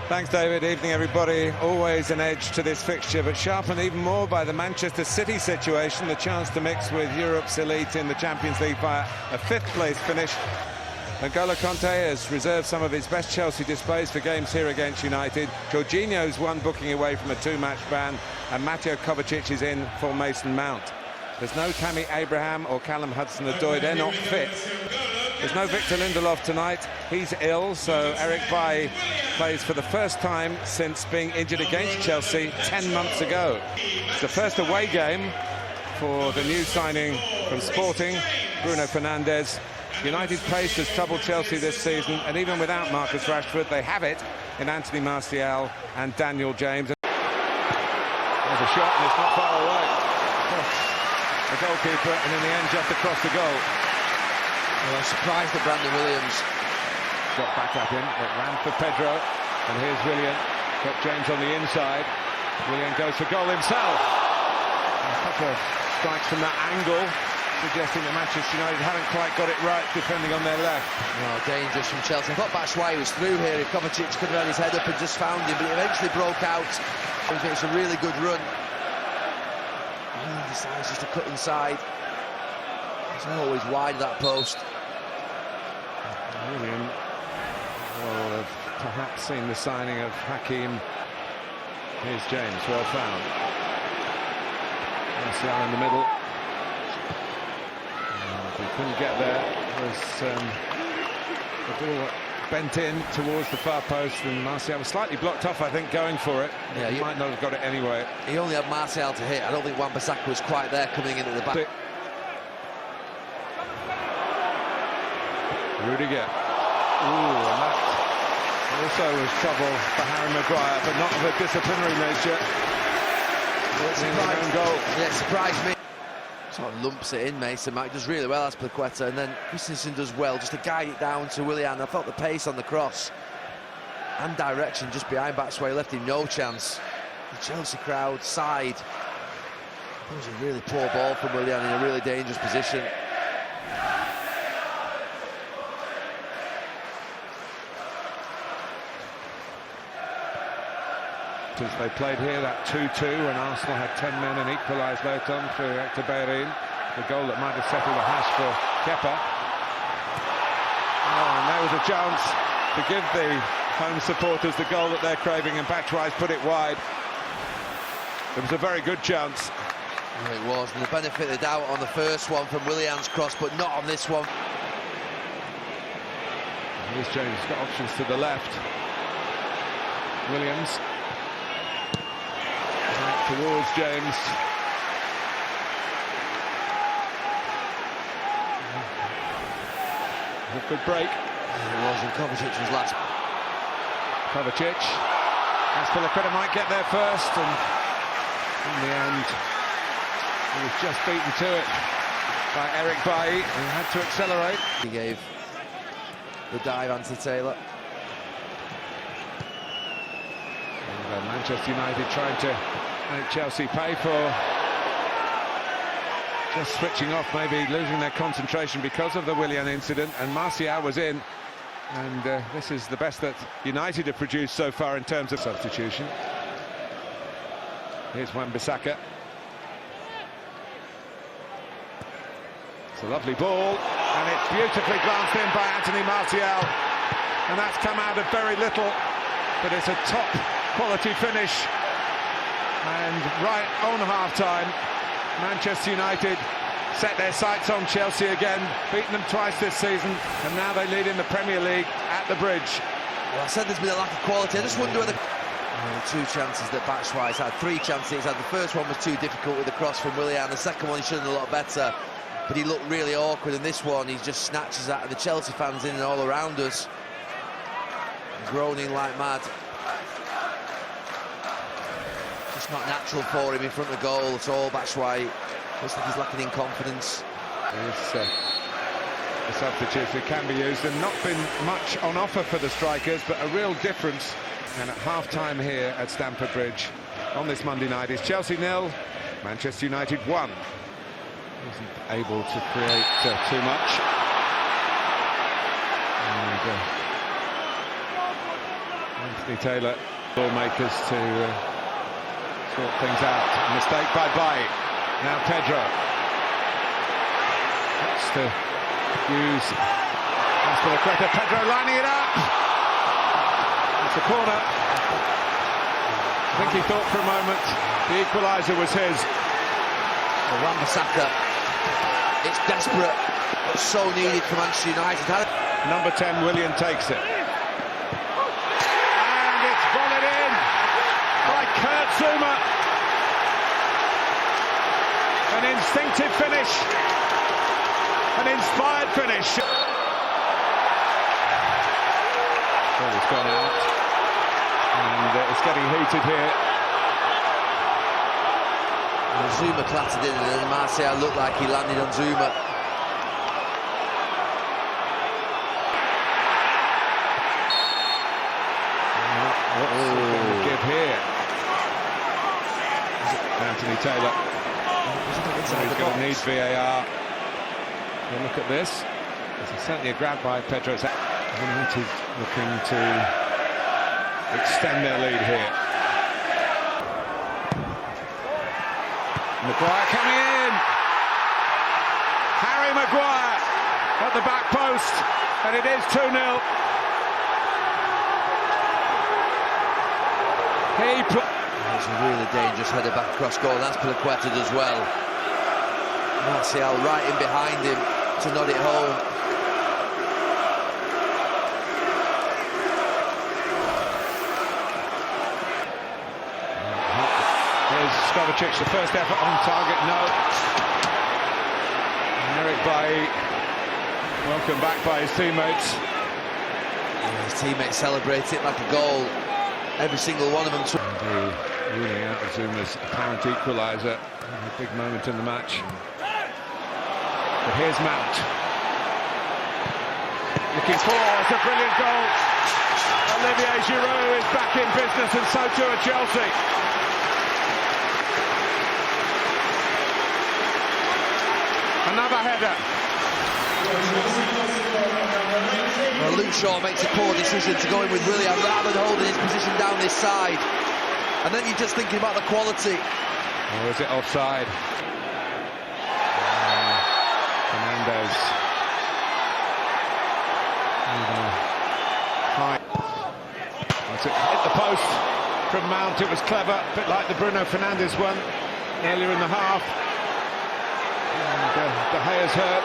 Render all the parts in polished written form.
Thanks, David. Evening, everybody. Always an edge to this fixture, but sharpened even more by the Manchester City situation, the chance to mix with Europe's elite in the Champions League via a fifth-place finish. N'Golo Kanté has reserved some of his best Chelsea displays for games here against United. Jorginho's one booking away from a two-match ban, and Mateo Kovacic is in for Mason Mount. There's no Tammy Abraham or Callum Hudson-Odoi. They're not fit. There's no Victor Lindelof tonight. He's ill, so Eric Bailly plays for the first time since being injured against Chelsea 10 months ago. It's the first away game for the new signing from Sporting, Bruno Fernandes. United's pace has troubled Chelsea this season, and even without Marcus Rashford, they have it in Anthony Martial and Daniel James. There's a shot, and it's not far away. The goalkeeper, and in the end, just across the goal. Well, I'm surprised that Brandon Williams got back at him. It ran for Pedro, and here's Willian. Got James on the inside. Willian goes for goal himself. A couple of strikes from that angle, suggesting that Manchester United haven't quite got it right defending on their left. No, dangerous from Chelsea. I thought Batshuayi was through here. If Kovacic could have had his head up and just found him, but he eventually broke out. I think it's a really good run. He decides just to cut inside. It's always wide of that post. Willian will have perhaps seen the signing of Hakim. Here's James, well found. Martial in the middle. He couldn't get there. The ball bent in towards the far post, and Martial was slightly blocked off, I think, going for it. Yeah, he might not have got it anyway. He only had Martial to hit. I don't think Wan-Bissaka was quite there coming in at the back. Rudiger. Ooh, and that also was trouble for Harry Maguire, but not of a disciplinary nature. It surprised me. Sort of lumps it in, Mason Mount does really well as Paqueta, and then Christensen does well just to guide it down to Willian. I thought the pace on the cross and direction just behind Batshuayi left him no chance. The Chelsea crowd side. It was a really poor ball from Willian in a really dangerous position. As they played here, that 2-2, when Arsenal had 10 men and equalised late on through Hector Bellerin, the goal that might have settled the hash for Kepa. Oh, and there was a chance to give the home supporters the goal that they're craving, and Batshuayi's put it wide. It was a very good chance. It was, and the benefit of the doubt on the first one from Willian's cross, but not on this one. Here's James, got options to the left. Williams. Towards James. A good break. It was, and Kovacic was last. Kovacic. Aspilicueta might get there first, and in the end, he was just beaten to it by Eric Bailly, who had to accelerate. He gave the dive anti-Taylor. Manchester United trying to make Chelsea pay for just switching off, maybe losing their concentration because of the Willian incident, and Martial was in, and this is the best that United have produced so far in terms of substitution. Here's Wan-Bissaka. It's a lovely ball, and it's beautifully glanced in by Anthony Martial, and that's come out of very little, but it's a top quality finish. And right on half-time, Manchester United set their sights on Chelsea again, beaten them twice this season, and now they lead in the Premier League at the Bridge. Well, I said there's been a lack of quality. I just wonder whether... two chances that Batshuayi's had, three chances he's had. The first one was too difficult with the cross from Willian. The second one he should have done a lot better, but he looked really awkward. And this one, he just snatches at the Chelsea fans in and all around us, groaning like mad. It's not natural for him in front of the goal at all. Batshuayi looks like he's lacking in confidence. The substitutes that can be used, and not been much on offer for the strikers, but a real difference. And at half-time here at Stamford Bridge on this Monday night is Chelsea 0, Manchester United 1. Wasn't able to create too much. And Anthony Taylor, ball makers to sort things out. A mistake by Bailly. Now Pedro. That's to use. That's for the credit. Pedro lining it up. It's a corner. I think he thought for a moment the equaliser was his. Wan-Bissaka, it's desperate, but so needed for Manchester United. Number 10, Willian takes it. And it's volleyed in by Kurt Zouma. An instinctive finish. An inspired finish. Well, it's gone out. And it's getting heated here. Zouma clattered in, and then Martial looked like he landed on Zouma. What's the give here? Anthony Taylor. He's going to need VAR. We'll look at this. There's certainly a grab by Pedro. United looking to extend their lead here. Maguire coming in. Harry Maguire at the back post, and it is 2-0. It's a really dangerous header back across goal. That's Piliqueta as well. Martial right in behind him to nod it home. Here's Kovacic, the first effort on target, no. Eric Bailly, welcome back by his teammates. And his teammates celebrate it like a goal. Every single one of them. Ruling out of Zuma's apparent equaliser. A big moment in the match. But here's Mount. Looking for, it's a brilliant goal. Olivier Giroud is back in business, and so too are Chelsea. Another header. Well, Luke Shaw makes a poor decision to go in with Willian rather than holding his position down this side. And then you're just thinking about the quality. Or is it offside? Fernandez. High. Hit the post from Mount. It was clever, a bit like the Bruno Fernandes one earlier in the half. And De Gea's hurt.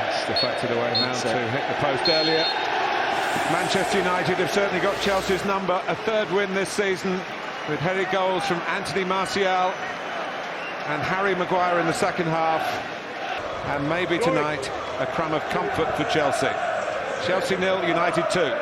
It's deflected away. Mount who hit the post earlier. Manchester United have certainly got Chelsea's number. A third win this season with headed goals from Anthony Martial and Harry Maguire in the second half. And maybe tonight a crumb of comfort for Chelsea. Chelsea 0, United 2.